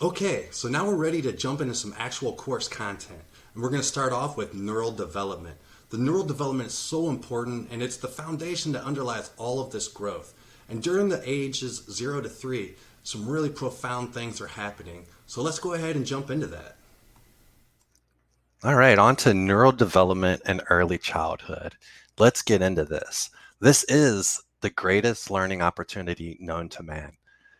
Okay, so now we're ready to jump into some actual course content. And we're going to start off with neural development. The neural development is so important and it's the foundation that underlies all of this growth. And during the ages 0 to 3, some really profound things are happening. So let's go ahead and jump into that. All right, on to neural development and early childhood. Let's get into this. This is the greatest learning opportunity known to man.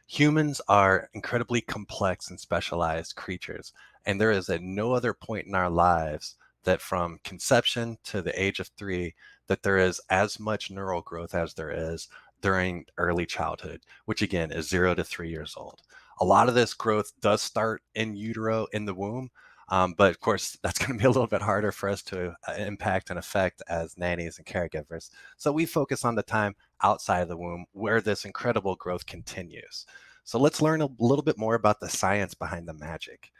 Humans are incredibly complex and specialized creatures, and there is at no other point in our lives that from conception to the age of 3 that there is as much neural growth as there is during early childhood, which again is 0 to 3 years old. A lot of this growth does start in utero in the womb, but of course, that's going to be a little bit harder for us to impact and affect as nannies and caregivers. So we focus on the time outside of the womb where this incredible growth continues. So let's learn a little bit more about the science behind the magic.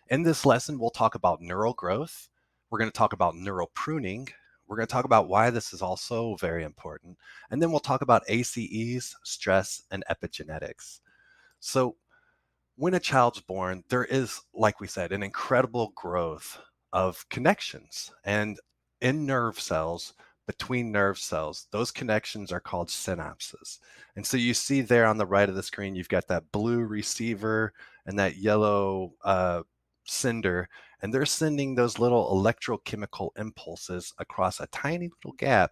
In this lesson, we'll talk about neural growth. We're going to talk about neural pruning. We're going to talk about why this is also very important. And then we'll talk about ACEs, stress, and epigenetics. So when a child's born, there is, like we said, an incredible growth of connections. And in nerve cells, between nerve cells, those connections are called synapses. And so you see there on the right of the screen, you've got that blue receiver and that yellow sender, and they're sending those little electrochemical impulses across a tiny little gap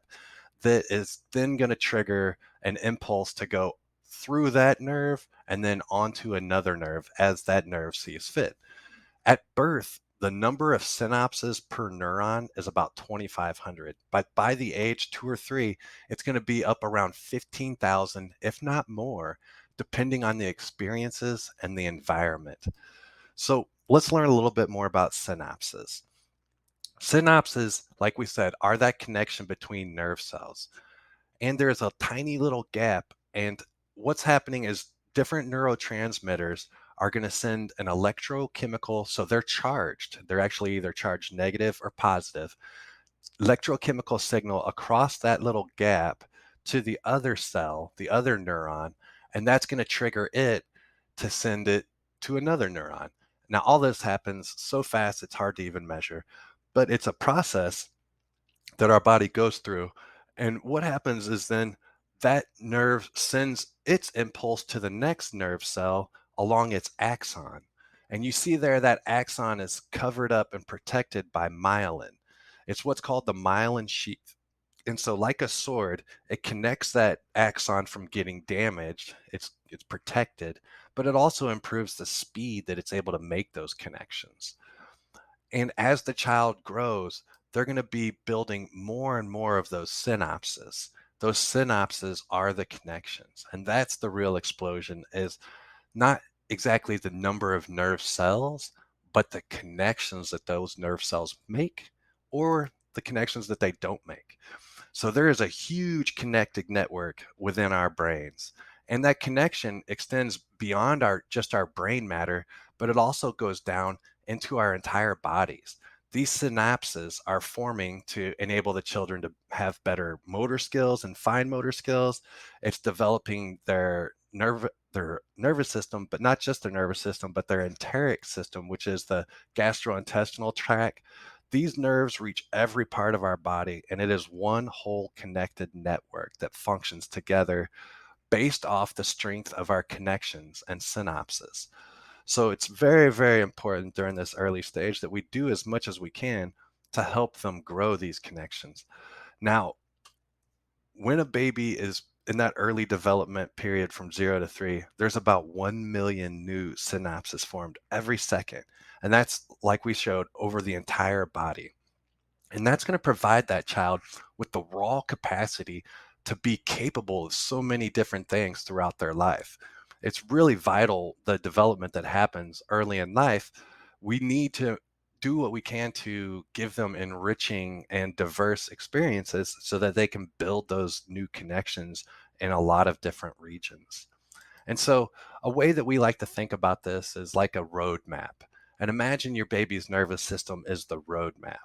that is then going to trigger an impulse to go through that nerve and then onto another nerve as that nerve sees fit. At birth, the number of synapses per neuron is about 2,500. But by the age 2 or 3, it's going to be up around 15,000, if not more, depending on the experiences and the environment. So let's learn a little bit more about synapses. Synapses, like we said, are that connection between nerve cells, and there's a tiny little gap. And what's happening is different neurotransmitters are going to send an electrochemical, so they're charged. They're actually either charged negative or positive, electrochemical signal across that little gap to the other cell, the other neuron, and that's going to trigger it to send it to another neuron. Now, all this happens so fast, it's hard to even measure, but it's a process that our body goes through. And what happens is then that nerve sends its impulse to the next nerve cell along its axon. And you see there that axon is covered up and protected by myelin. It's what's called the myelin sheath. And so, like a sword, it connects that axon from getting damaged. It's protected, but it also improves the speed that it's able to make those connections. And as the child grows, they're going to be building more and more of those synapses. Those synapses are the connections. And that's the real explosion, is not exactly the number of nerve cells, but the connections that those nerve cells make or the connections that they don't make. So there is a huge connected network within our brains. And that connection extends beyond our just our brain matter, but it also goes down into our entire bodies. These synapses are forming to enable the children to have better motor skills and fine motor skills. It's developing their nervous system, but not just their nervous system, but their enteric system, which is the gastrointestinal tract. These nerves reach every part of our body, and it is one whole connected network that functions together based off the strength of our connections and synapses. So it's very, very important during this early stage that we do as much as we can to help them grow these connections. Now, when a baby is in that early development period from 0 to 3, there's about 1 million new synapses formed every second. And that's, like we showed, over the entire body. And that's going to provide that child with the raw capacity to be capable of so many different things throughout their life. It's really vital, the development that happens early in life. We need to do what we can to give them enriching and diverse experiences so that they can build those new connections in a lot of different regions. And so, a way that we like to think about this is like a roadmap. And imagine your baby's nervous system is the roadmap.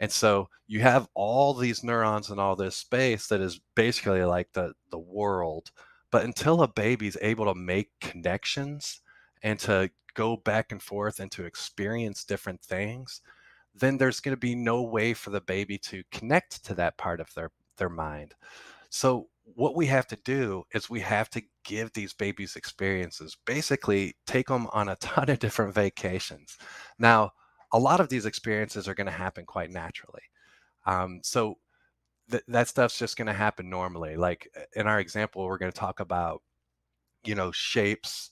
And so you have all these neurons and all this space that is basically like the world. But until a baby's able to make connections and to go back and forth and to experience different things, then there's going to be no way for the baby to connect to that part of their mind. So what we have to do is we have to give these babies experiences, basically take them on a ton of different vacations. Now, a lot of these experiences are going to happen quite naturally. So that stuff's just going to happen normally. Like in our example, we're going to talk about, shapes,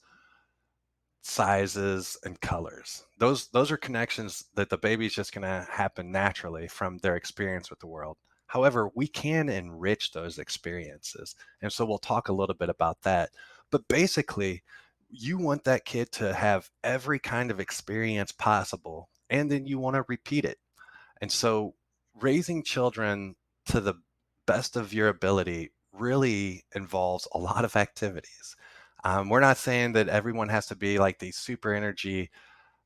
sizes, and colors. Those are connections that the baby's just going to happen naturally from their experience with the world. However, we can enrich those experiences. And so we'll talk a little bit about that. But basically, you want that kid to have every kind of experience possible, and then you want to repeat it. And so raising children to the best of your ability really involves a lot of activities. We're not saying that everyone has to be like these super energy,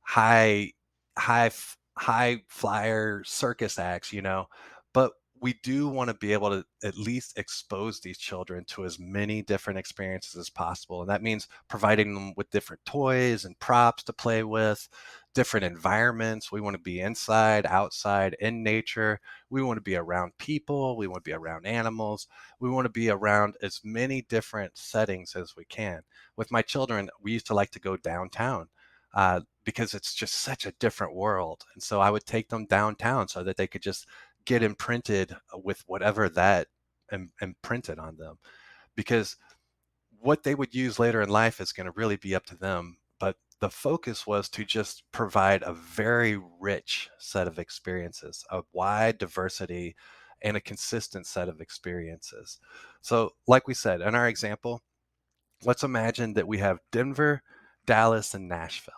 high, high flyer circus acts, but we do want to be able to at least expose these children to as many different experiences as possible. And that means providing them with different toys and props to play with, different environments. We want to be inside, outside, in nature. We want to be around people. We want to be around animals. We want to be around as many different settings as we can. With my children, we used to like to go downtown. Because it's just such a different world. And so I would take them downtown so that they could just get imprinted with whatever that imprinted on them. Because what they would use later in life is going to really be up to them. But the focus was to just provide a very rich set of experiences, a wide diversity, and a consistent set of experiences. So, like we said, in our example, let's imagine that we have Denver, Dallas, and Nashville.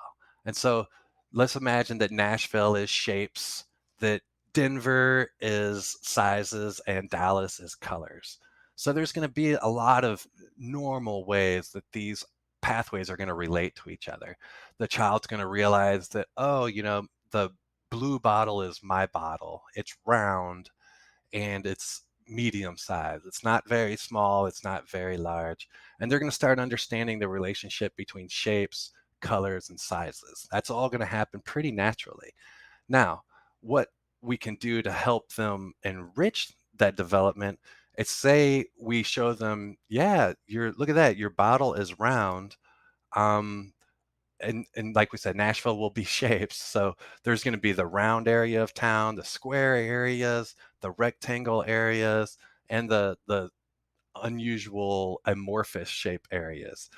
And so let's imagine that Nashville is shapes, that Denver is sizes, and Dallas is colors. So there's going to be a lot of normal ways that these pathways are going to relate to each other. The child's going to realize that, oh, the blue bottle is my bottle. It's round and it's medium size. It's not very small, it's not very large. And they're going to start understanding the relationship between shapes, colors, and sizes. That's all going to happen pretty naturally. Now, what we can do to help them enrich that development is, say we show them, yeah, look at that, your bottle is round. Um, and like we said, Nashville will be shapes. So there's going to be the round area of town, the square areas, the rectangle areas, and the unusual amorphous shape areas.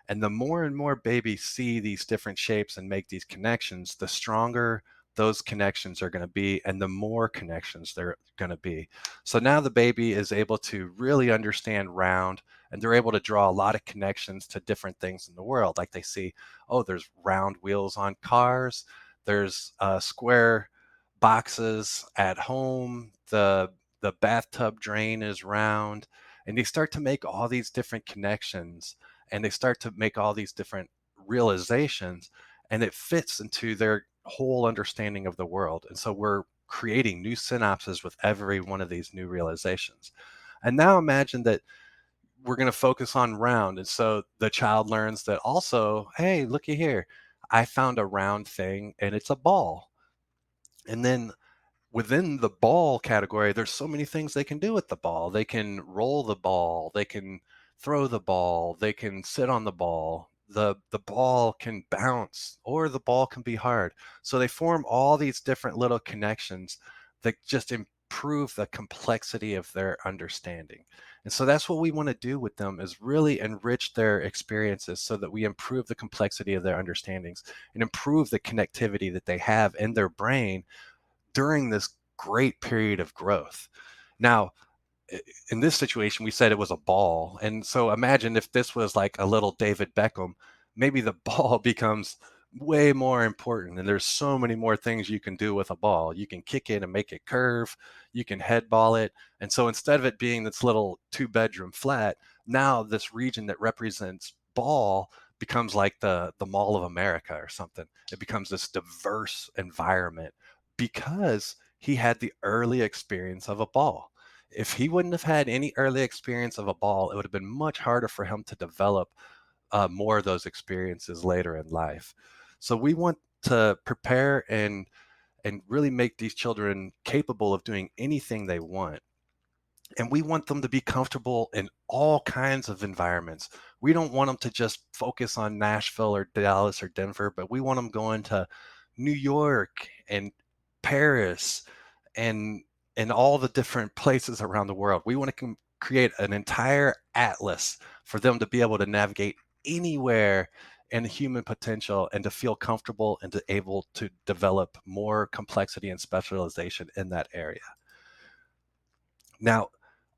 And the more and more babies see these different shapes and make these connections, the stronger those connections are going to be, and the more connections they're going to be. So now the baby is able to really understand round, and they're able to draw a lot of connections to different things in the world. Like they see, oh, there's round wheels on cars, there's square boxes at home, the bathtub drain is round, and they start to make all these different connections, and they start to make all these different realizations, and it fits into their whole understanding of the world. And so we're creating new synapses with every one of these new realizations. And now imagine that we're going to focus on round. And so the child learns that also, hey, looky here, I found a round thing and it's a ball. And then within the ball category, there's so many things they can do with the ball. They can roll the ball, they can throw the ball, they can sit on the ball. The ball can bounce or the ball can be hard. So they form all these different little connections that just improve the complexity of their understanding. And so that's what we want to do with them, is really enrich their experiences so that we improve the complexity of their understandings and improve the connectivity that they have in their brain during this great period of growth. Now, in this situation, we said it was a ball. And so imagine if this was like a little David Beckham, maybe the ball becomes way more important. And there's so many more things you can do with a ball. You can kick it and make it curve. You can head ball it. And so instead of it being this little 2-bedroom flat, now this region that represents ball becomes like the Mall of America or something. It becomes this diverse environment because he had the early experience of a ball. If he wouldn't have had any early experience of a ball, it would have been much harder for him to develop more of those experiences later in life. So we want to prepare and really make these children capable of doing anything they want. And we want them to be comfortable in all kinds of environments. We don't want them to just focus on Nashville or Dallas or Denver, but we want them going to New York and Paris and all the different places around the world. We want to create an entire atlas for them to be able to navigate anywhere in human potential and to feel comfortable and to able to develop more complexity and specialization in that area. Now,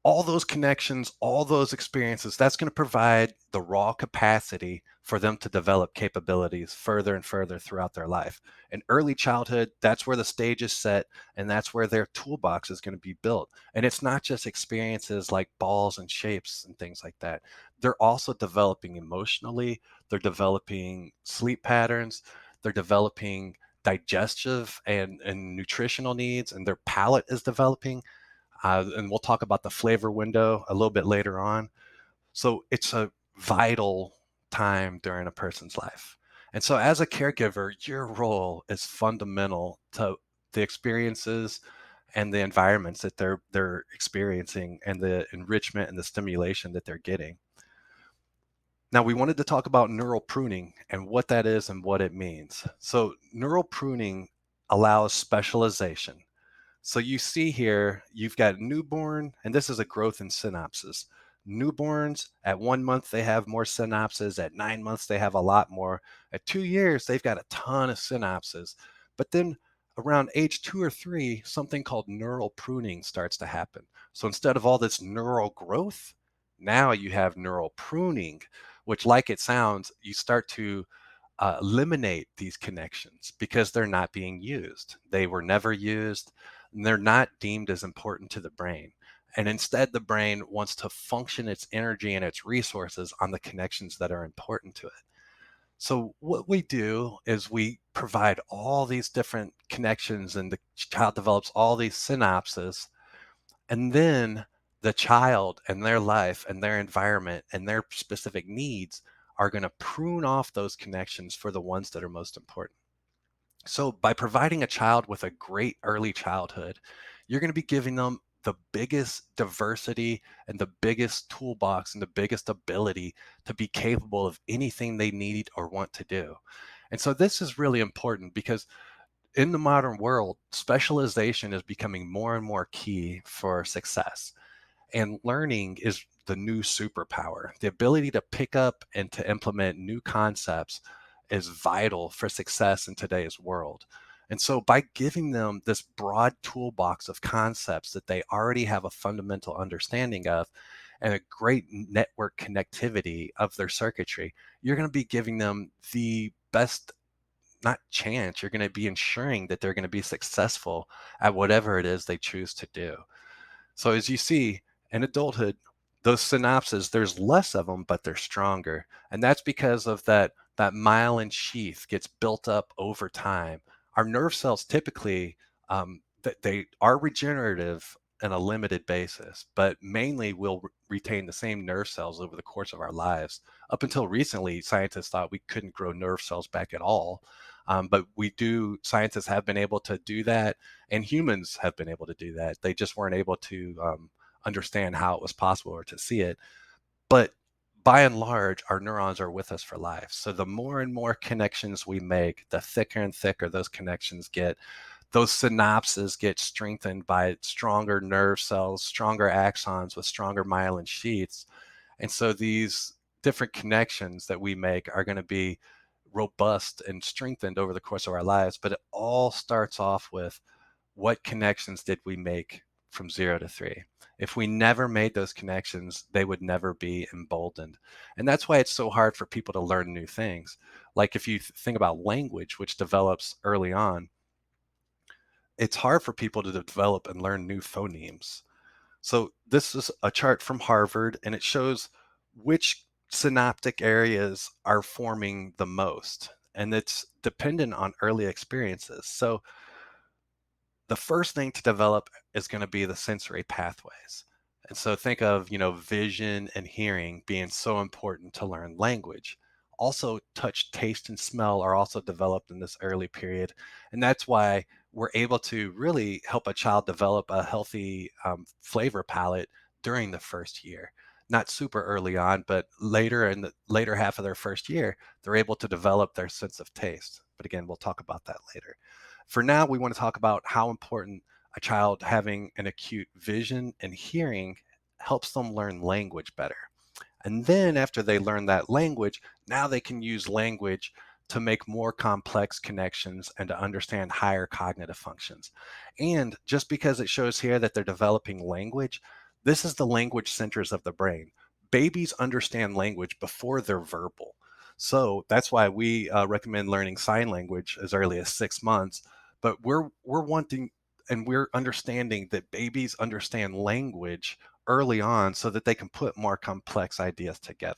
all those connections, all those experiences, that's going to provide the raw capacity for them to develop capabilities further and further throughout their life. In early childhood, that's where the stage is set, and that's where their toolbox is going to be built. And it's not just experiences like balls and shapes and things like that. They're also developing emotionally, they're developing sleep patterns, they're developing digestive and nutritional needs, and their palate is developing, and we'll talk about the flavor window a little bit later on. So it's a vital time during a person's life. And so as a caregiver, your role is fundamental to the experiences and the environments that they're experiencing and the enrichment and the stimulation that they're getting. Now, we wanted to talk about neural pruning and what that is and what it means. So neural pruning allows specialization. So you see here, you've got newborn, and this is a growth in synapses. Newborns, at 1 month, they have more synapses. At 9 months, they have a lot more. At 2 years, they've got a ton of synapses. But then around age 2 or 3, something called neural pruning starts to happen. So instead of all this neural growth, now you have neural pruning, which, like it sounds, you start to eliminate these connections because they're not being used. They were never used, and they're not deemed as important to the brain. And instead, the brain wants to function its energy and its resources on the connections that are important to it. So, what we do is we provide all these different connections, and the child develops all these synapses. And then the child and their life and their environment and their specific needs are going to prune off those connections for the ones that are most important. So, by providing a child with a great early childhood, you're going to be giving them the biggest diversity and the biggest toolbox and the biggest ability to be capable of anything they need or want to do. And so, this is really important because in the modern world, specialization is becoming more and more key for success. And learning is the new superpower. The ability to pick up and to implement new concepts is vital for success in today's world. And so, by giving them this broad toolbox of concepts that they already have a fundamental understanding of and a great network connectivity of their circuitry, you're going to be giving them the best, not chance, you're going to be ensuring that they're going to be successful at whatever it is they choose to do. So as you see in adulthood, those synapses, there's less of them, but they're stronger. And that's because of that myelin sheath gets built up over time. Our nerve cells typically, they are regenerative on a limited basis, but mainly we'll retain the same nerve cells over the course of our lives. Up until recently, scientists thought we couldn't grow nerve cells back at all. But scientists have been able to do that, and humans have been able to do that. They just weren't able to understand how it was possible or to see it. But by and large, our neurons are with us for life. So the more and more connections we make, the thicker and thicker those connections get. Those synapses get strengthened by stronger nerve cells, stronger axons with stronger myelin sheaths. And so these different connections that we make are going to be robust and strengthened over the course of our lives. But it all starts off with, what connections did we make from 0 to 3? If we never made those connections, they would never be emboldened. And that's why it's so hard for people to learn new things. Like if you think about language, which develops early on, it's hard for people to develop and learn new phonemes. So this is a chart from Harvard, and it shows which synaptic areas are forming the most, and it's dependent on early experiences. So the first thing to develop is going to be the sensory pathways. And so think of, vision and hearing being so important to learn language. Also, touch, taste, and smell are also developed in this early period. And that's why we're able to really help a child develop a healthy flavor palate during the first year. Not super early on, but later in the later half of their first year, they're able to develop their sense of taste. But again, we'll talk about that later. For now, we want to talk about how important a child having an acute vision and hearing helps them learn language better. And then after they learn that language, now they can use language to make more complex connections and to understand higher cognitive functions. And just because it shows here that they're developing language, this is the language centers of the brain. Babies understand language before they're verbal. So that's why we recommend learning sign language as early as 6 months. But we're wanting and we're understanding that babies understand language early on so that they can put more complex ideas together.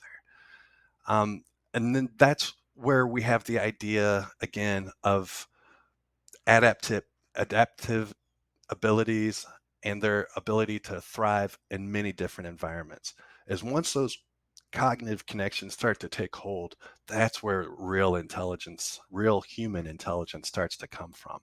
Um, and then that's where we have the idea again of adaptive adaptive abilities and their ability to thrive in many different environments. As once those cognitive connections start to take hold, that's where real intelligence, real human intelligence starts to come from.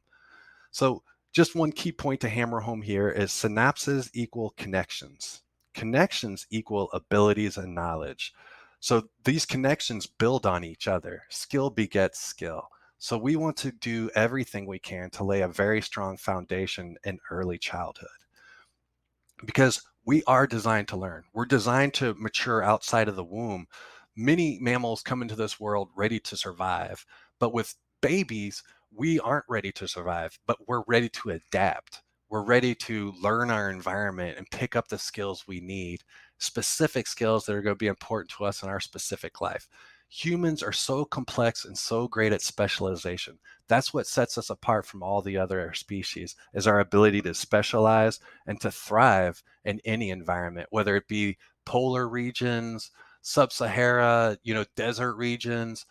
So just one key point to hammer home here is synapses equal connections. Connections equal abilities and knowledge. So these connections build on each other. Skill begets skill. So we want to do everything we can to lay a very strong foundation in early childhood because we are designed to learn. We're designed to mature outside of the womb. Many mammals come into this world ready to survive, but with babies, we aren't ready to survive, but we're ready to adapt. We're ready to learn our environment and pick up the skills we need, specific skills that are going to be important to us in our specific life. Humans are so complex and so great at specialization. That's what sets us apart from all the other species is our ability to specialize and to thrive in any environment, whether it be polar regions, sub-Sahara, desert regions,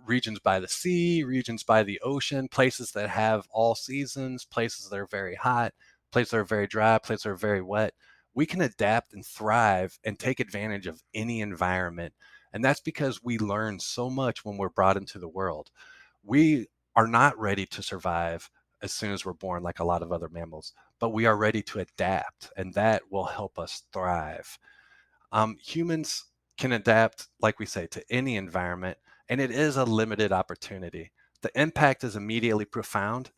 regions by the sea, regions by the ocean, places that have all seasons, places that are very hot, places that are very dry, places that are very wet. We can adapt and thrive and take advantage of any environment. And that's because we learn so much when we're brought into the world. We are not ready to survive as soon as we're born, like a lot of other mammals, but we are ready to adapt, and that will help us thrive. Humans can adapt, like we say, to any environment, and it is a limited opportunity. The impact is immediately profound,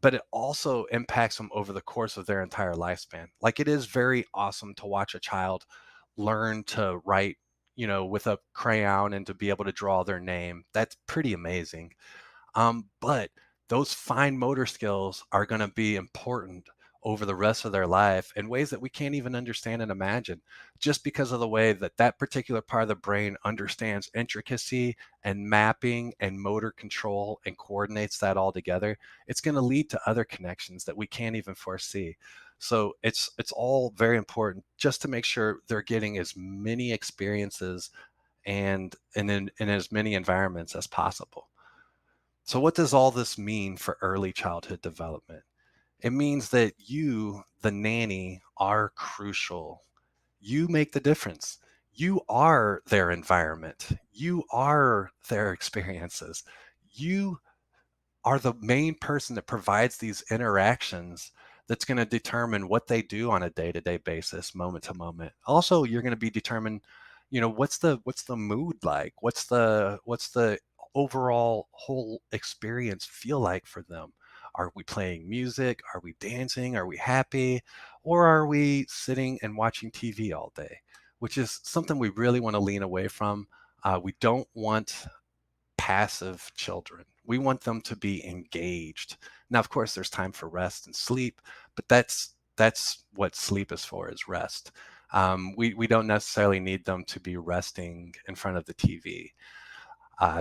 but it also impacts them over the course of their entire lifespan. Like it is very awesome to watch a child learn to write, with a crayon and to be able to draw their name. That's pretty amazing. But those fine motor skills are going to be important over the rest of their life in ways that we can't even understand and imagine, just because of the way that that particular part of the brain understands intricacy and mapping and motor control and coordinates that all together. It's going to lead to other connections that we can't even foresee. So it's all very important just to make sure they're getting as many experiences and in as many environments as possible. So, what does all this mean for early childhood development? It means that you, the nanny, are crucial. You make the difference. You are their environment. You are their experiences. You are the main person that provides these interactions that's going to determine what they do on a day-to-day basis, moment to moment. Also, you're going to be determined, what's the mood like? What's the overall whole experience feel like for them? Are we playing music? Are we dancing? Are we happy? Or are we sitting and watching TV all day? Which is something we really want to lean away from. We don't want passive children. We want them to be engaged. Now, of course, there's time for rest and sleep, but that's what sleep is for, is rest. We don't necessarily need them to be resting in front of the TV.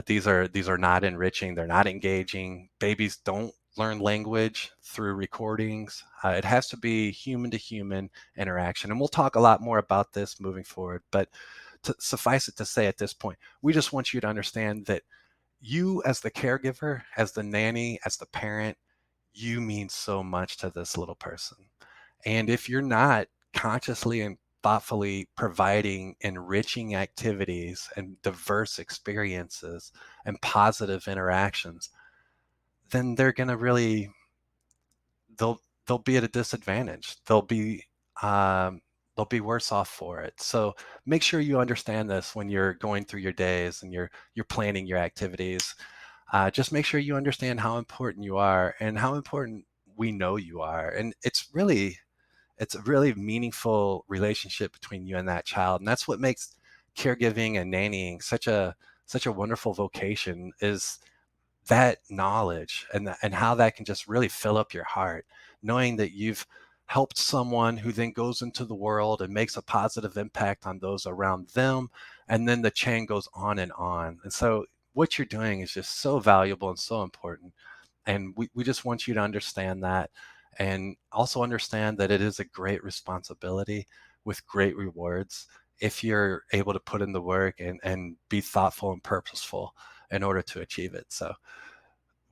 These are not enriching. They're not engaging. Babies don't learn language through recordings. It has to be human to human interaction, and we'll talk a lot more about this moving forward. But to suffice it to say, at this point, we just want you to understand that you as the caregiver, as the nanny, as the parent, you mean so much to this little person. And if you're not consciously and thoughtfully providing enriching activities and diverse experiences and positive interactions, then they're going to really, they'll be at a disadvantage. They'll be worse off for it. So make sure you understand this when you're going through your days and you're planning your activities. Just make sure you understand how important you are and how important we know you are. And it's a really meaningful relationship between you and that child. And that's what makes caregiving and nannying such a wonderful vocation, is that knowledge and how that can just really fill up your heart, knowing that you've helped someone who then goes into the world and makes a positive impact on those around them. And then the chain goes on and on. And so what you're doing is just so valuable and so important. And we just want you to understand that, and also understand that it is a great responsibility with great rewards if you're able to put in the work and be thoughtful and purposeful in order to achieve it. So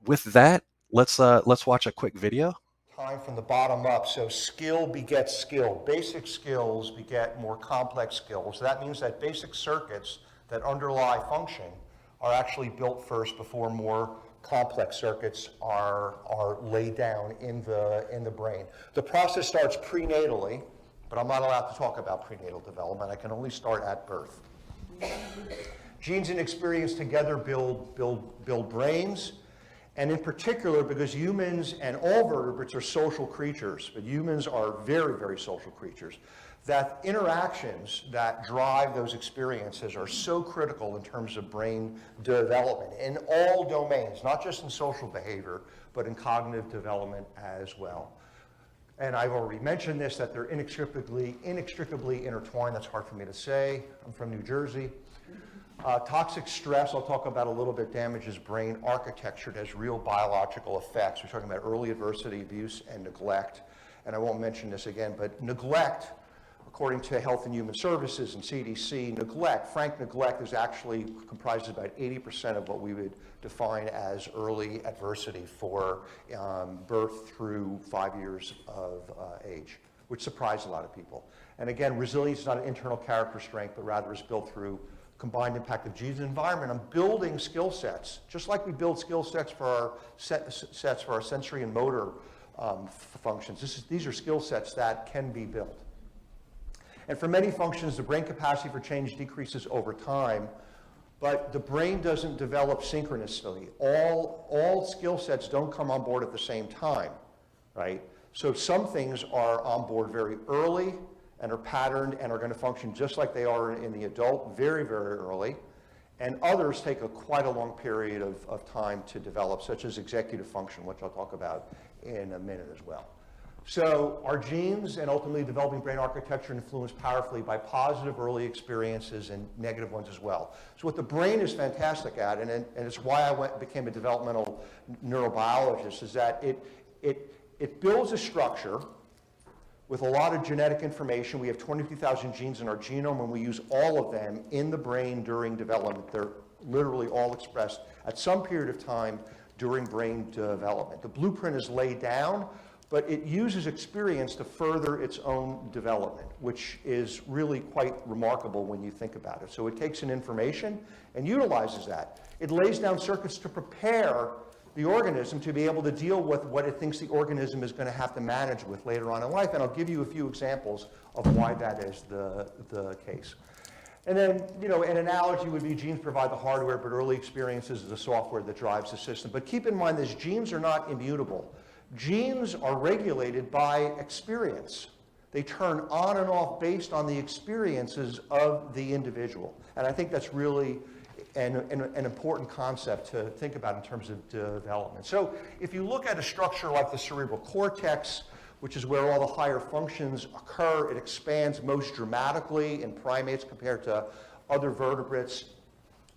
with that, let's watch a quick video. Time from the bottom up, so skill begets skill. Basic skills beget more complex skills. That means that basic circuits that underlie function are actually built first before more complex circuits are laid down in the brain. The process starts prenatally, but I'm not allowed to talk about prenatal development. I can only start at birth. Genes and experience together build brains. And in particular, because humans and all vertebrates are social creatures, but humans are very, very social creatures, that interactions that drive those experiences are so critical in terms of brain development in all domains, not just in social behavior, but in cognitive development as well. And I've already mentioned this, that they're inextricably intertwined. That's hard for me to say. I'm from New Jersey. Toxic stress, I'll talk about a little bit, damages brain architecture. It has real biological effects. We're talking about early adversity, abuse, and neglect. And I won't mention this again, but neglect, according to Health and Human Services and CDC, frank neglect is actually comprises about 80% of what we would define as early adversity for birth through 5 years of age, which surprised a lot of people. And again, resilience is not an internal character strength, but rather is built through combined impact of genes and environment. I'm building skill sets, just like we build skill sets for our sets for our sensory and motor functions. These are skill sets that can be built. And for many functions, the brain capacity for change decreases over time, but the brain doesn't develop synchronously. All skill sets don't come on board at the same time, right? So some things are on board very early and are patterned and are going to function just like they are in the adult very, very early. And others take quite a long period of time to develop, such as executive function, which I'll talk about in a minute as well. So our genes and ultimately developing brain architecture influenced powerfully by positive early experiences and negative ones as well. So what the brain is fantastic at, and it's why I became a developmental neurobiologist, is that it builds a structure with a lot of genetic information. We have 22,000 genes in our genome, and we use all of them in the brain during development. They're literally all expressed at some period of time during brain development. The blueprint is laid down, but it uses experience to further its own development, which is really quite remarkable when you think about it. So it takes in information and utilizes that. It lays down circuits to prepare the organism to be able to deal with what it thinks the organism is going to have to manage with later on in life. And I'll give you a few examples of why that is the case. And then, an analogy would be genes provide the hardware, but early experiences is the software that drives the system. But keep in mind this, genes are not immutable. Genes are regulated by experience. They turn on and off based on the experiences of the individual. And I think that's really an important concept to think about in terms of development. So if you look at a structure like the cerebral cortex, which is where all the higher functions occur, it expands most dramatically in primates compared to other vertebrates.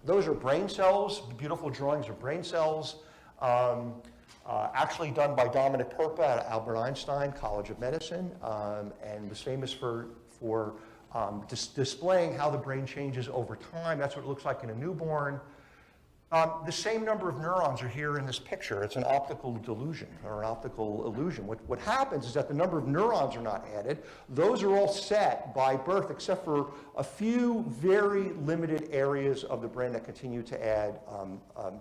Those are brain cells. The beautiful drawings are brain cells, actually done by Dominic Perpa at Albert Einstein College of Medicine, and was famous for displaying how the brain changes over time. That's what it looks like in a newborn. The same number of neurons are here in this picture. It's an optical delusion or an optical illusion. What happens is that the number of neurons are not added. Those are all set by birth, except for a few very limited areas of the brain that continue to add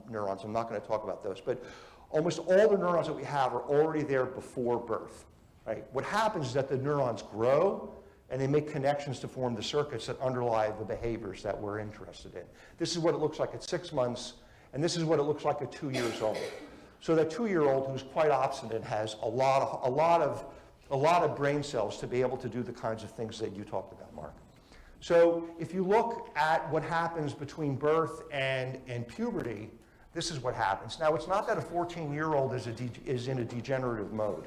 neurons. I'm not going to talk about those, but almost all the neurons that we have are already there before birth. Right? What happens is that the neurons grow, and they make connections to form the circuits that underlie the behaviors that we're interested in. This is what it looks like at 6 months, and this is what it looks like at 2 years old. So that 2-year-old who's quite obstinate has a lot of brain cells to be able to do the kinds of things that you talked about, Mark. So if you look at what happens between birth and puberty, this is what happens. Now, it's not that a 14-year-old is in a degenerative mode.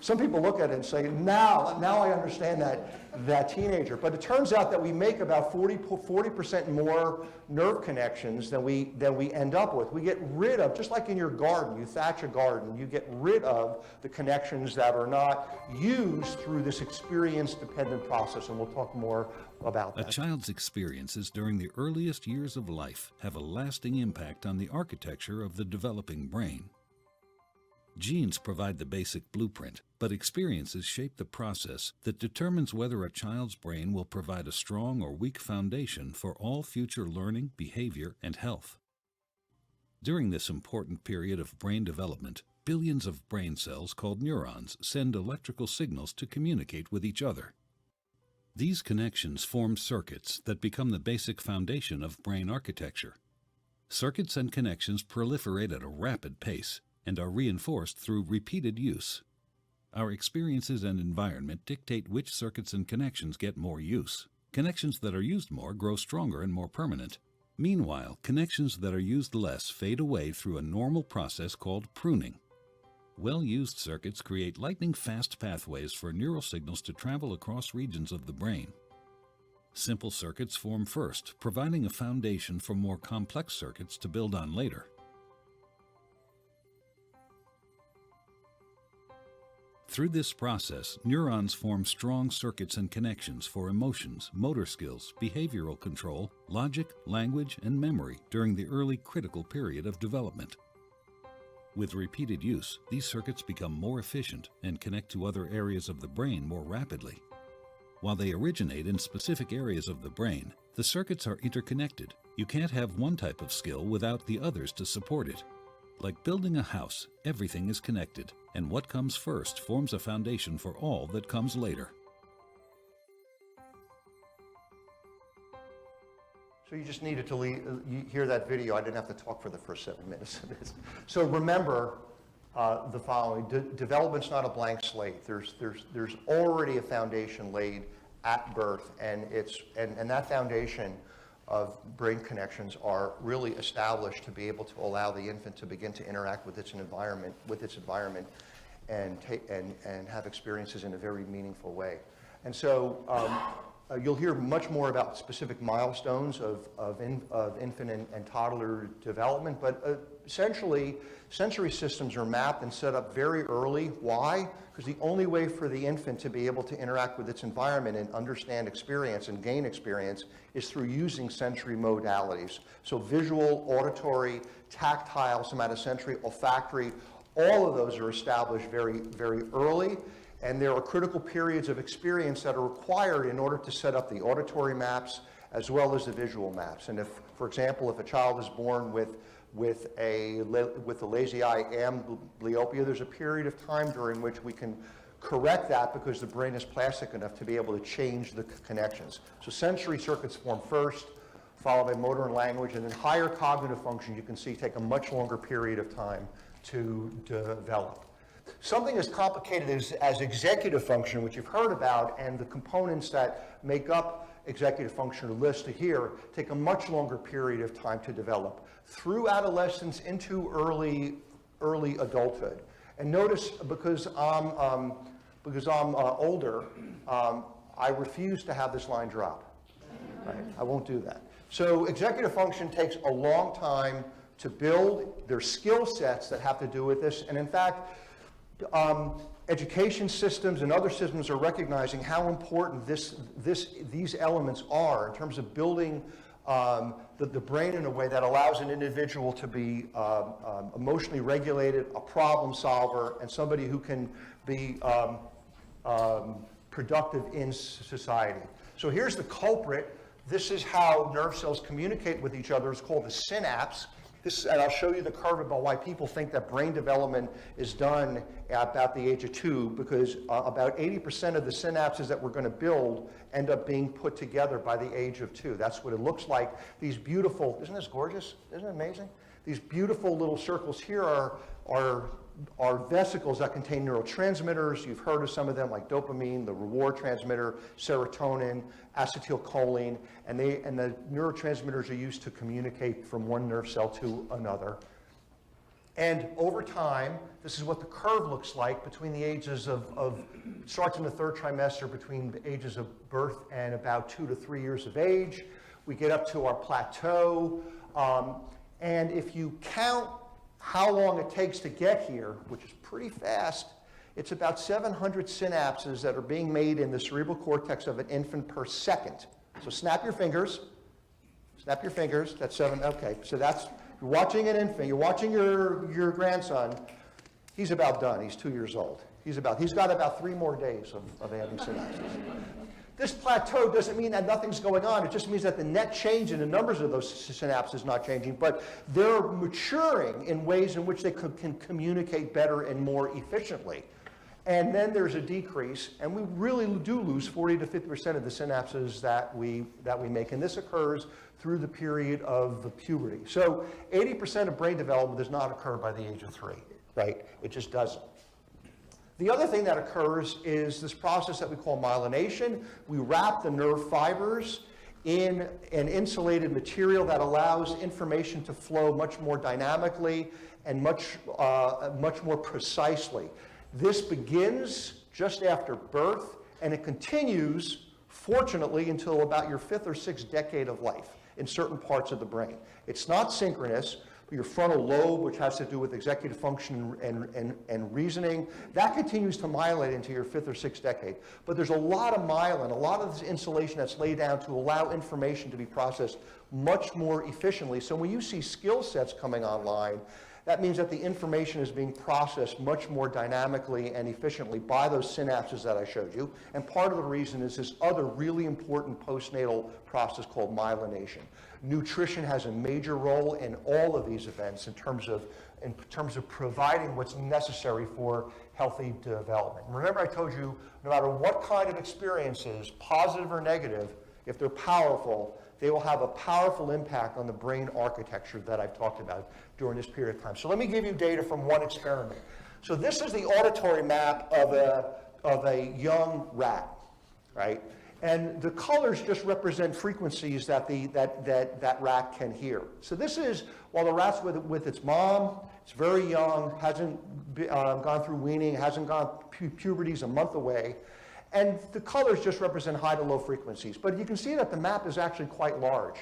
Some people look at it and say, now I understand that teenager. But it turns out that we make about 40% more nerve connections than we end up with. We get rid of, just like in your garden, you thatch a garden, you get rid of the connections that are not used through this experience-dependent process, and we'll talk more about that. A child's experiences during the earliest years of life have a lasting impact on the architecture of the developing brain. Genes provide the basic blueprint, but experiences shape the process that determines whether a child's brain will provide a strong or weak foundation for all future learning, behavior, and health. During this important period of brain development, billions of brain cells called neurons send electrical signals to communicate with each other. These connections form circuits that become the basic foundation of brain architecture. Circuits and connections proliferate at a rapid pace and are reinforced through repeated use. Our experiences and environment dictate which circuits and connections get more use. Connections that are used more grow stronger and more permanent. Meanwhile, connections that are used less fade away through a normal process called pruning. Well-used circuits create lightning-fast pathways for neural signals to travel across regions of the brain. Simple circuits form first, providing a foundation for more complex circuits to build on later. Through this process, neurons form strong circuits and connections for emotions, motor skills, behavioral control, logic, language, and memory during the early critical period of development. With repeated use, these circuits become more efficient and connect to other areas of the brain more rapidly. While they originate in specific areas of the brain, the circuits are interconnected. You can't have one type of skill without the others to support it. Like building a house, everything is connected, and what comes first forms a foundation for all that comes later. So you just needed to you hear that video. I didn't have to talk for the first 7 minutes of this. So remember the following. Development's not a blank slate. There's already a foundation laid at birth, and that foundation of brain connections are really established to be able to allow the infant to begin to interact with its environment, and have experiences in a very meaningful way. And so you'll hear much more about specific milestones of infant and toddler development, but essentially sensory systems are mapped and set up very early. Why? Because the only way for the infant to be able to interact with its environment and understand experience and gain experience is through using sensory modalities. So visual, auditory, tactile, somatosensory, olfactory, all of those are established very, very early. And there are critical periods of experience that are required in order to set up the auditory maps as well as the visual maps. And if, for example, if a child is born with a lazy eye amblyopia, there's a period of time during which we can correct that because the brain is plastic enough to be able to change the connections. So sensory circuits form first, followed by motor and language, and then higher cognitive functions you can see take a much longer period of time to develop. Something as complicated as executive function, which you've heard about, and the components that make up executive function listed here take a much longer period of time to develop through adolescence into early adulthood. And notice, because I'm older, I refuse to have this line drop. Right? I won't do that. So executive function takes a long time to build. There's skill sets that have to do with this, and in fact, education systems and other systems are recognizing how important these elements are in terms of building the brain in a way that allows an individual to be emotionally regulated, a problem solver, and somebody who can be productive in society. So here's the culprit. This is how nerve cells communicate with each other. It's called the synapse. And I'll show you the curve about why people think that brain development is done at about the age of 2, because about 80% of the synapses that we're going to build end up being put together by the age of 2. That's what it looks like. These beautiful, isn't this gorgeous? Isn't it amazing? These beautiful little circles here are vesicles that contain neurotransmitters. You've heard of some of them, like dopamine, the reward transmitter, serotonin, acetylcholine, and the neurotransmitters are used to communicate from one nerve cell to another. And over time, this is what the curve looks like between the ages of starts in the 3rd trimester, between the ages of birth and about 2 to 3 years of age. We get up to our plateau, and if you count how long it takes to get here, which is pretty fast, it's about 700 synapses that are being made in the cerebral cortex of an infant per second. So snap your fingers. Snap your fingers. That's 7. Okay, so that's, you're watching an infant. You're watching your grandson. He's about done. He's 2 years old. He's got about 3 more days of adding synapses. This plateau doesn't mean that nothing's going on. It just means that the net change in the numbers of those synapses is not changing, but they're maturing in ways in which they can communicate better and more efficiently. And then there's a decrease, and we really do lose 40 to 50% of the synapses that we make, and this occurs through the period of the puberty. So 80% of brain development does not occur by the age of 3, right? It just doesn't. The other thing that occurs is this process that we call myelination. We wrap the nerve fibers in an insulated material that allows information to flow much more dynamically and much more precisely. This begins just after birth, and it continues, fortunately, until about your 5th or 6th decade of life in certain parts of the brain. It's not synchronous. Your frontal lobe, which has to do with executive function and reasoning, that continues to myelate into your 5th or 6th decade. But there's a lot of myelin, a lot of this insulation that's laid down to allow information to be processed much more efficiently. So when you see skill sets coming online, that means that the information is being processed much more dynamically and efficiently by those synapses that I showed you. And part of the reason is this other really important postnatal process called myelination. Nutrition has a major role in all of these events in terms of providing what's necessary for healthy development. Remember, I told you, no matter what kind of experiences, positive or negative, if they're powerful, they will have a powerful impact on the brain architecture that I've talked about during this period of time. So let me give you data from one experiment. So this is the auditory map of a young rat, right? And the colors just represent frequencies that that rat can hear. So this is, while the rat's with its mom, it's very young, hasn't gone through weaning, hasn't gone puberty's a month away. And the colors just represent high to low frequencies. But you can see that the map is actually quite large.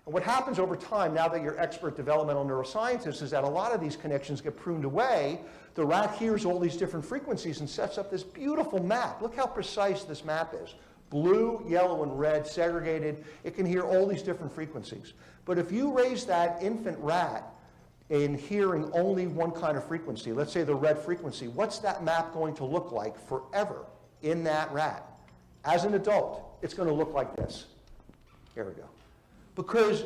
And what happens over time, now that you're expert developmental neuroscientists, is that a lot of these connections get pruned away. The rat hears all these different frequencies and sets up this beautiful map. Look how precise this map is. Blue, yellow, and red segregated. It can hear all these different frequencies. But if you raise that infant rat in hearing only one kind of frequency, let's say the red frequency, what's that map going to look like forever in that rat? As an adult, it's going to look like this. Here we go. Because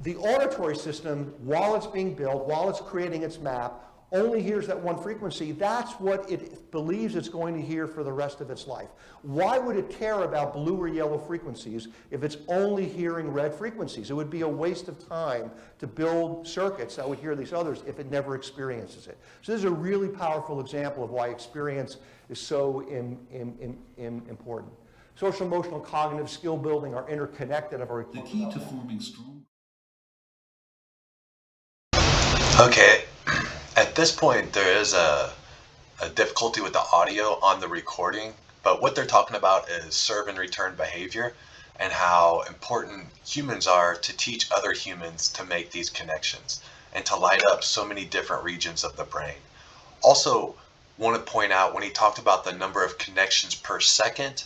the auditory system, while it's being built, while it's creating its map, only hears that one frequency. That's what it believes it's going to hear for the rest of its life. Why would it care about blue or yellow frequencies if it's only hearing red frequencies? It would be a waste of time to build circuits that would hear these others if it never experiences it. So this is a really powerful example of why experience is so important. Social, emotional, cognitive, skill building are interconnected. The key to forming strong. Okay, at this point there is a difficulty with the audio on the recording, but what they're talking about is serve and return behavior and how important humans are to teach other humans to make these connections and to light up so many different regions of the brain. Also, want to point out when he talked about the number of connections per second,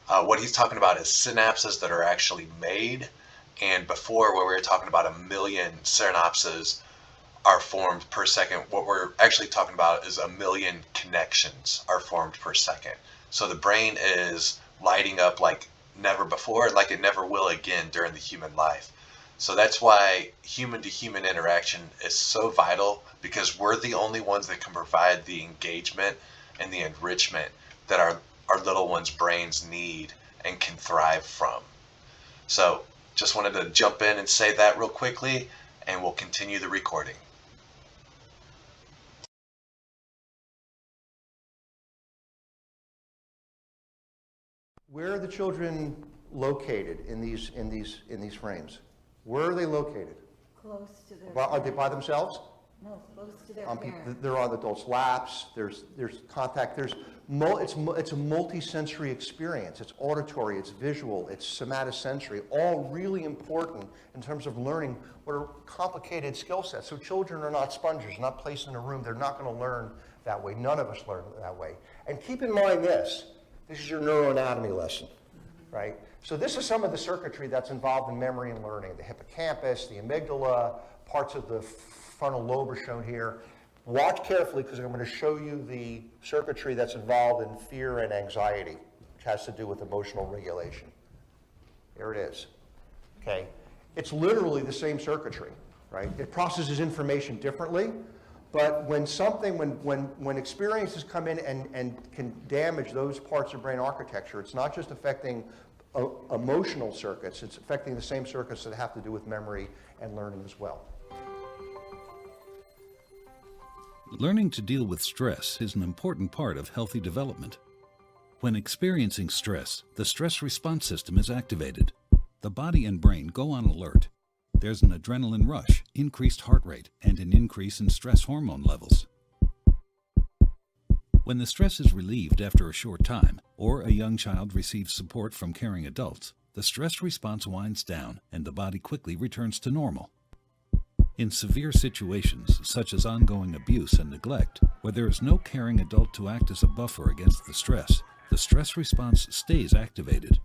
what he's talking about is synapses that are actually made And before, where we were talking about 1,000,000 synapses are formed per second, what we're actually talking about is 1,000,000 connections are formed per second. So the brain is lighting up like never before, like it never will again during the human life. So that's why human to human interaction is so vital, because we're the only ones that can provide the engagement and the enrichment that our little ones' brains need and can thrive from. So just wanted to jump in and say that real quickly, and we'll continue the recording. Where are the children located in these frames? Where are they located? Close to their Are they by parents. themselves? No, close to their People, parents. they're on adults' laps. There's contact. It's a multi-sensory experience. It's auditory. It's visual. It's somatosensory. All really important in terms of learning what are complicated skill sets. So children are not sponges. Not placed in a room. They're not going to learn that way. None of us learn that way. And keep in mind this. This is your neuroanatomy lesson, right? So this is some of the circuitry that's involved in memory and learning. The hippocampus, the amygdala, parts of the frontal lobe are shown here. Watch carefully, because I'm going to show you the circuitry that's involved in fear and anxiety, which has to do with emotional regulation. There it is. Okay. It's literally the same circuitry, right? It processes information differently, but when experiences come in and can damage those parts of brain architecture, it's not just affecting emotional circuits, it's affecting the same circuits that have to do with memory and learning as well. Learning to deal with stress is an important part of healthy development. When experiencing stress, the stress response system is activated. The body and brain go on alert. There's an adrenaline rush, increased heart rate, and an increase in stress hormone levels. When the stress is relieved after a short time, or a young child receives support from caring adults, the stress response winds down and the body quickly returns to normal. In severe situations, such as ongoing abuse and neglect, where there is no caring adult to act as a buffer against the stress response stays activated.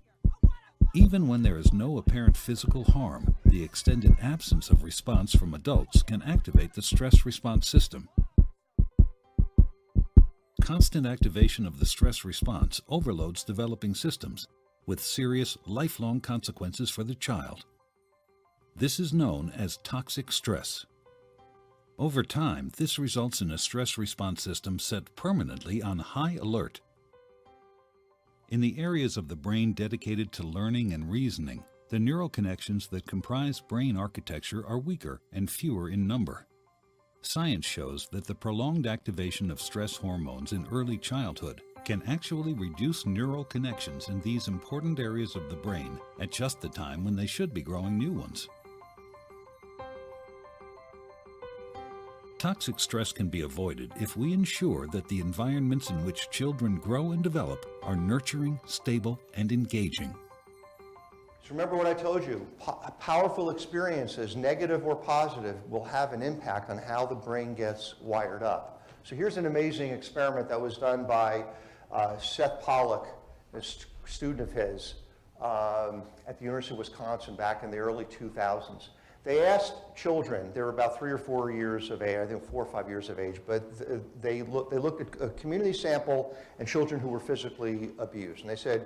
Even when there is no apparent physical harm, the extended absence of response from adults can activate the stress response system. Constant activation of the stress response overloads developing systems, with serious, lifelong consequences for the child. This is known as toxic stress. Over time, this results in a stress response system set permanently on high alert. In the areas of the brain dedicated to learning and reasoning, the neural connections that comprise brain architecture are weaker and fewer in number. Science shows that the prolonged activation of stress hormones in early childhood can actually reduce neural connections in these important areas of the brain at just the time when they should be growing new ones. Toxic stress can be avoided if we ensure that the environments in which children grow and develop are nurturing, stable, and engaging. So remember what I told you, powerful experiences, negative or positive, will have an impact on how the brain gets wired up. So here's an amazing experiment that was done by Seth Pollack, a student of his, at the University of Wisconsin back in the early 2000s. They asked children, they were about 3 or 4 years of age, I think 4 or 5 years of age, but they looked at a community sample and children who were physically abused. And they said,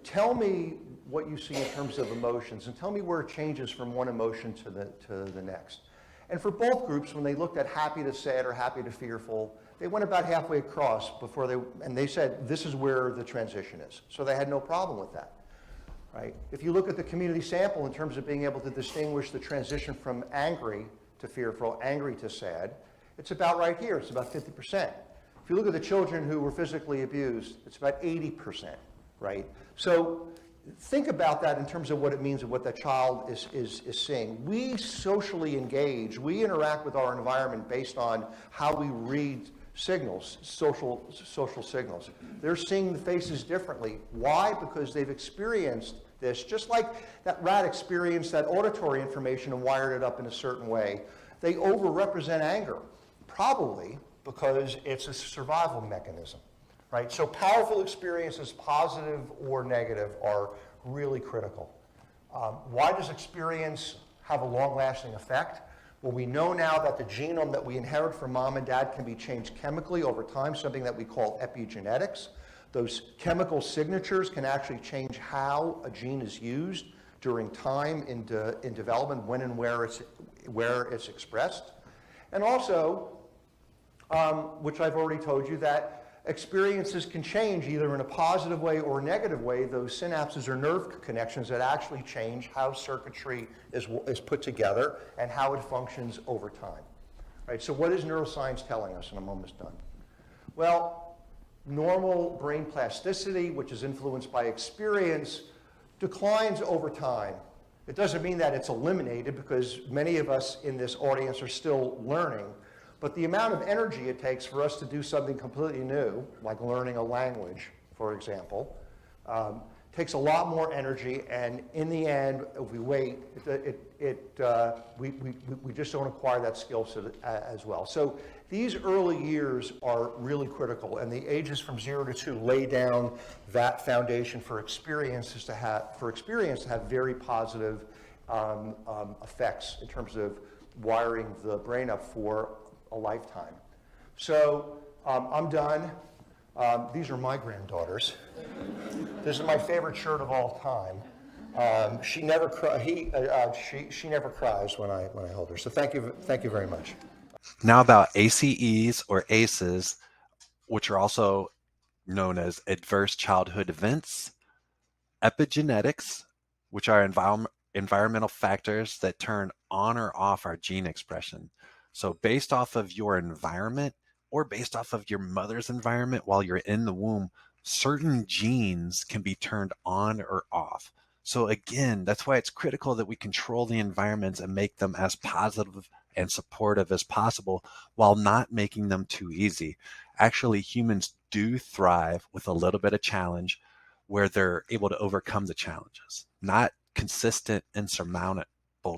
tell me what you see in terms of emotions, and tell me where it changes from one emotion to the next. And for both groups, when they looked at happy to sad or happy to fearful, they went about halfway across and they said, this is where the transition is. So they had no problem with that. Right? If you look at the community sample in terms of being able to distinguish the transition from angry to fearful, angry to sad, it's about right here. It's about 50%. If you look at the children who were physically abused, it's about 80%, right? So think about that in terms of what it means and what that child is seeing. We socially engage. We interact with our environment based on how we read signals, social signals. They're seeing the faces differently. Why? Because they've experienced this, just like that rat experienced that auditory information and wired it up in a certain way. They overrepresent anger, probably because it's a survival mechanism, right? So powerful experiences, positive or negative, are really critical. Why does experience have a long-lasting effect? Well, we know now that the genome that we inherit from mom and dad can be changed chemically over time, something that we call epigenetics. Those chemical signatures can actually change how a gene is used during time in development, when and where it's expressed. And also, which I've already told you, that experiences can change either in a positive way or a negative way, those synapses or nerve connections that actually change how circuitry is put together and how it functions over time. Right, so what is neuroscience telling us? And I'm almost done. Well, normal brain plasticity, which is influenced by experience, declines over time. It doesn't mean that it's eliminated, because many of us in this audience are still learning. But the amount of energy it takes for us to do something completely new, like learning a language, for example, takes a lot more energy, and in the end, if we wait, we just don't acquire that skill set as well. So these early years are really critical, and the ages from 0 to 2 lay down that foundation for experiences to have very positive effects in terms of wiring the brain up for a lifetime. So I'm done. These are my granddaughters. This is my favorite shirt of all time. She never she never cries when I hold her. So thank you very much. Now about ACEs or ACEs, which are also known as adverse childhood events, epigenetics, which are environmental factors that turn on or off our gene expression. So based off of your environment or based off of your mother's environment while you're in the womb, certain genes can be turned on or off. So again, that's why it's critical that we control the environments and make them as positive and supportive as possible while not making them too easy. Actually, humans do thrive with a little bit of challenge where they're able to overcome the challenges, not consistent, insurmountable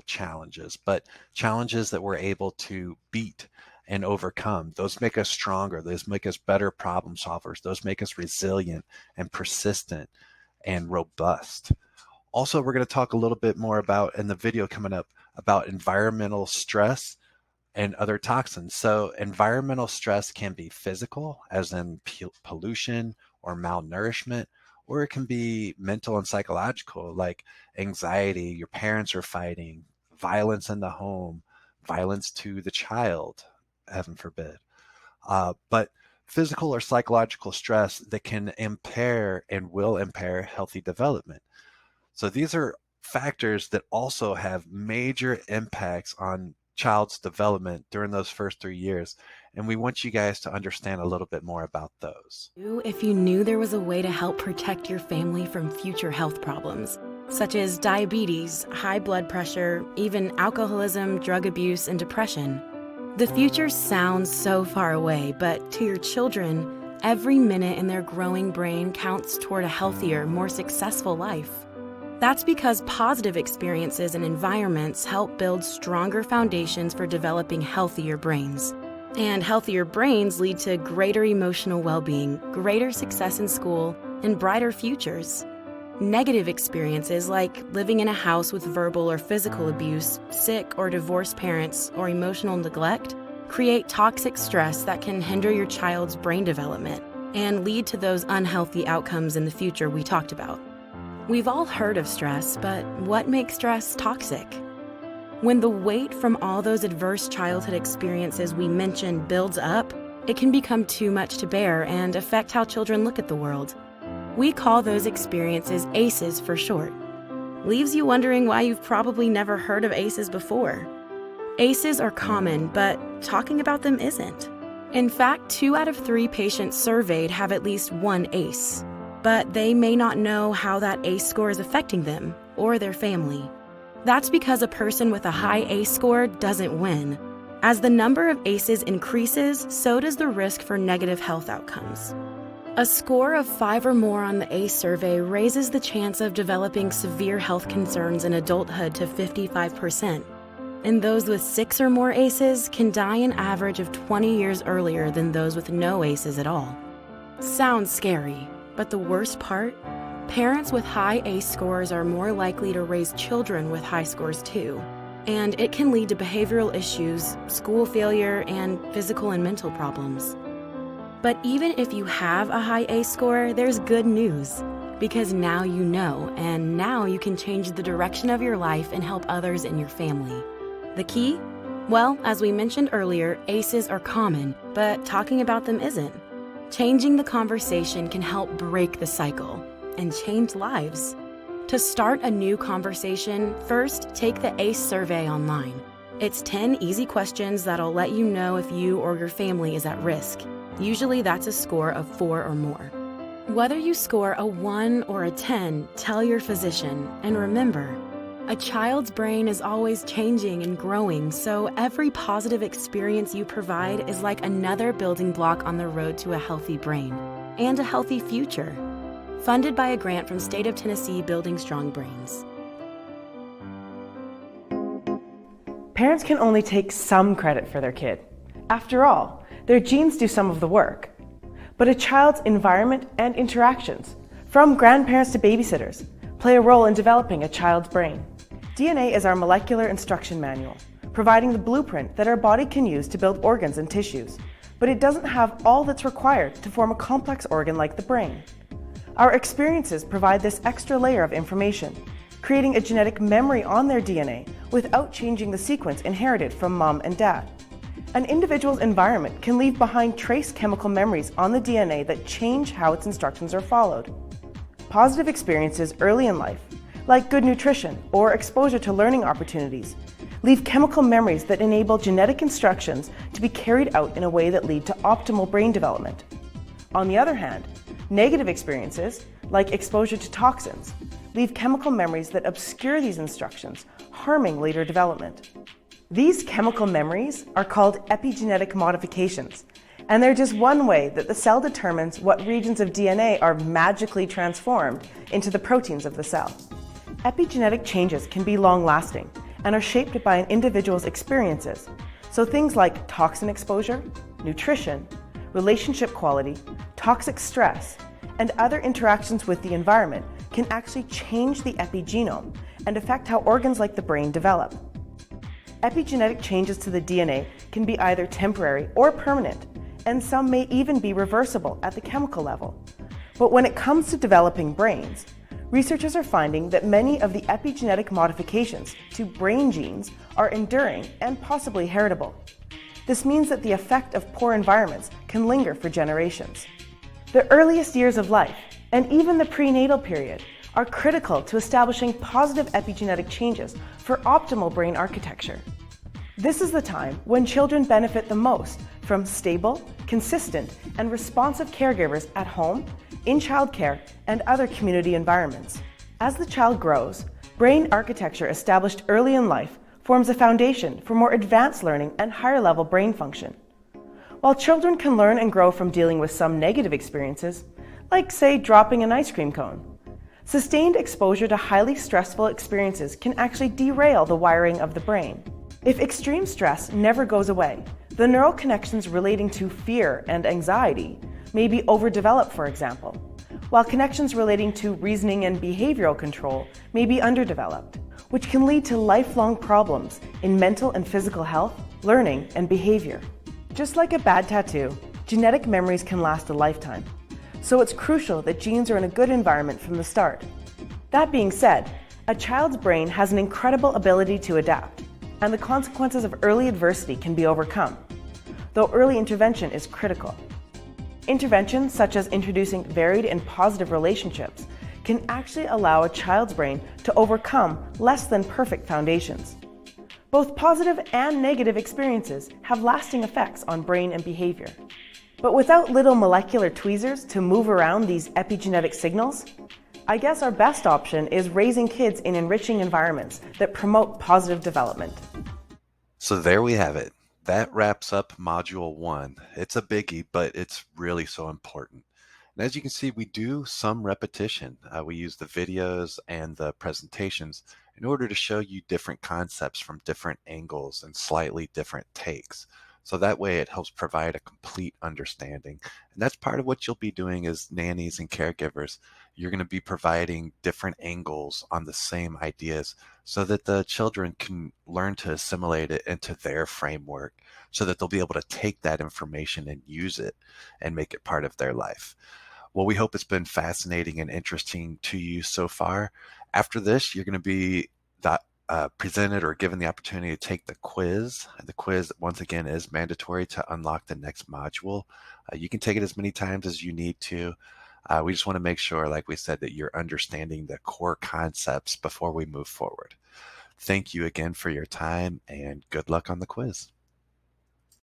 challenges, but challenges that we're able to beat and overcome. Those make us stronger. Those make us better problem solvers. Those make us resilient and persistent and robust. Also, we're going to talk a little bit more about, in the video coming up, about environmental stress and other toxins. So environmental stress can be physical, as in pollution or malnourishment, or it can be mental and psychological, like anxiety, your parents are fighting, violence in the home, violence to the child, heaven forbid. But physical or psychological stress that can impair and will impair healthy development. So these are factors that also have major impacts on child's development during those first 3 years. And we want you guys to understand a little bit more about those. If you knew there was a way to help protect your family from future health problems, such as diabetes, high blood pressure, even alcoholism, drug abuse, and depression. The future sounds so far away, but to your children, every minute in their growing brain counts toward a healthier, more successful life. That's because positive experiences and environments help build stronger foundations for developing healthier brains. And healthier brains lead to greater emotional well-being, greater success in school, and brighter futures. Negative experiences like living in a house with verbal or physical abuse, sick or divorced parents, or emotional neglect create toxic stress that can hinder your child's brain development and lead to those unhealthy outcomes in the future we talked about. We've all heard of stress, but what makes stress toxic? When the weight from all those adverse childhood experiences we mentioned builds up, it can become too much to bear and affect how children look at the world. We call those experiences ACEs for short. Leaves you wondering why you've probably never heard of ACEs before. ACEs are common, but talking about them isn't. In fact, 2 out of 3 patients surveyed have at least one ACE, but they may not know how that ACE score is affecting them or their family. That's because a person with a high ACE score doesn't win. As the number of ACEs increases, so does the risk for negative health outcomes. A score of 5 or more on the ACE survey raises the chance of developing severe health concerns in adulthood to 55%. And those with 6 or more ACEs can die an average of 20 years earlier than those with no ACEs at all. Sounds scary, but the worst part? Parents with high ACE scores are more likely to raise children with high scores too, and it can lead to behavioral issues, school failure, and physical and mental problems. But even if you have a high ACE score, there's good news, because now you know, and now you can change the direction of your life and help others in your family. The key? Well, as we mentioned earlier, ACEs are common, but talking about them isn't. Changing the conversation can help break the cycle and change lives. To start a new conversation, first take the ACE survey online. It's 10 easy questions that'll let you know if you or your family is at risk. Usually that's a score of 4 or more. Whether you score a 1 or a 10, tell your physician. And remember, a child's brain is always changing and growing, so every positive experience you provide is like another building block on the road to a healthy brain and a healthy future. Funded by a grant from State of Tennessee Building Strong Brains. Parents can only take some credit for their kid. After all, their genes do some of the work. But a child's environment and interactions, from grandparents to babysitters, play a role in developing a child's brain. DNA is our molecular instruction manual, providing the blueprint that our body can use to build organs and tissues, but it doesn't have all that's required to form a complex organ like the brain. Our experiences provide this extra layer of information, creating a genetic memory on their DNA without changing the sequence inherited from mom and dad. An individual's environment can leave behind trace chemical memories on the DNA that change how its instructions are followed. Positive experiences early in life, like good nutrition or exposure to learning opportunities, leave chemical memories that enable genetic instructions to be carried out in a way that lead to optimal brain development. On the other hand, negative experiences, like exposure to toxins, leave chemical memories that obscure these instructions, harming later development. These chemical memories are called epigenetic modifications, and they're just one way that the cell determines what regions of DNA are magically transformed into the proteins of the cell. Epigenetic changes can be long-lasting and are shaped by an individual's experiences, so things like toxin exposure, nutrition, relationship quality, toxic stress, and other interactions with the environment can actually change the epigenome and affect how organs like the brain develop. Epigenetic changes to the DNA can be either temporary or permanent, and some may even be reversible at the chemical level. But when it comes to developing brains, researchers are finding that many of the epigenetic modifications to brain genes are enduring and possibly heritable. This means that the effect of poor environments can linger for generations. The earliest years of life, and even the prenatal period, are critical to establishing positive epigenetic changes for optimal brain architecture. This is the time when children benefit the most from stable, consistent, and responsive caregivers at home, in childcare, and other community environments. As the child grows, brain architecture established early in life forms a foundation for more advanced learning and higher-level brain function. While children can learn and grow from dealing with some negative experiences, like, say, dropping an ice cream cone, sustained exposure to highly stressful experiences can actually derail the wiring of the brain. If extreme stress never goes away, the neural connections relating to fear and anxiety may be overdeveloped, for example, while connections relating to reasoning and behavioral control may be underdeveloped, which can lead to lifelong problems in mental and physical health, learning, and behavior. Just like a bad tattoo, genetic memories can last a lifetime, so it's crucial that genes are in a good environment from the start. That being said, a child's brain has an incredible ability to adapt, and the consequences of early adversity can be overcome, though early intervention is critical. Interventions such as introducing varied and positive relationships can actually allow a child's brain to overcome less than perfect foundations. Both positive and negative experiences have lasting effects on brain and behavior. But without little molecular tweezers to move around these epigenetic signals, I guess our best option is raising kids in enriching environments that promote positive development. So there we have it. That wraps up Module 1. It's a biggie, but it's really so important. And as you can see, we do some repetition. We use the videos and the presentations in order to show you different concepts from different angles and slightly different takes. So that way it helps provide a complete understanding. And that's part of what you'll be doing as nannies and caregivers. You're going to be providing different angles on the same ideas so that the children can learn to assimilate it into their framework so that they'll be able to take that information and use it and make it part of their life. Well, we hope it's been fascinating and interesting to you so far. After this, you're going to be presented or given the opportunity to take the quiz. The quiz, once again, is mandatory to unlock the next module. You can take it as many times as you need to. We just want to make sure, like we said, that you're understanding the core concepts before we move forward. Thank you again for your time and good luck on the quiz.